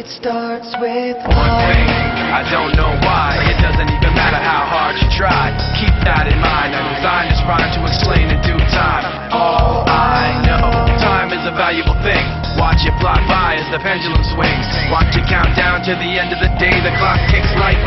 It starts with one thing, I don't know why. It doesn't even matter how hard you try. Keep that in mind. I designed this rhyme to explain in due time. All I know, time is a valuable thing. Watch it fly by as the pendulum swings. Watch it count down to the end of the day. The clock ticks like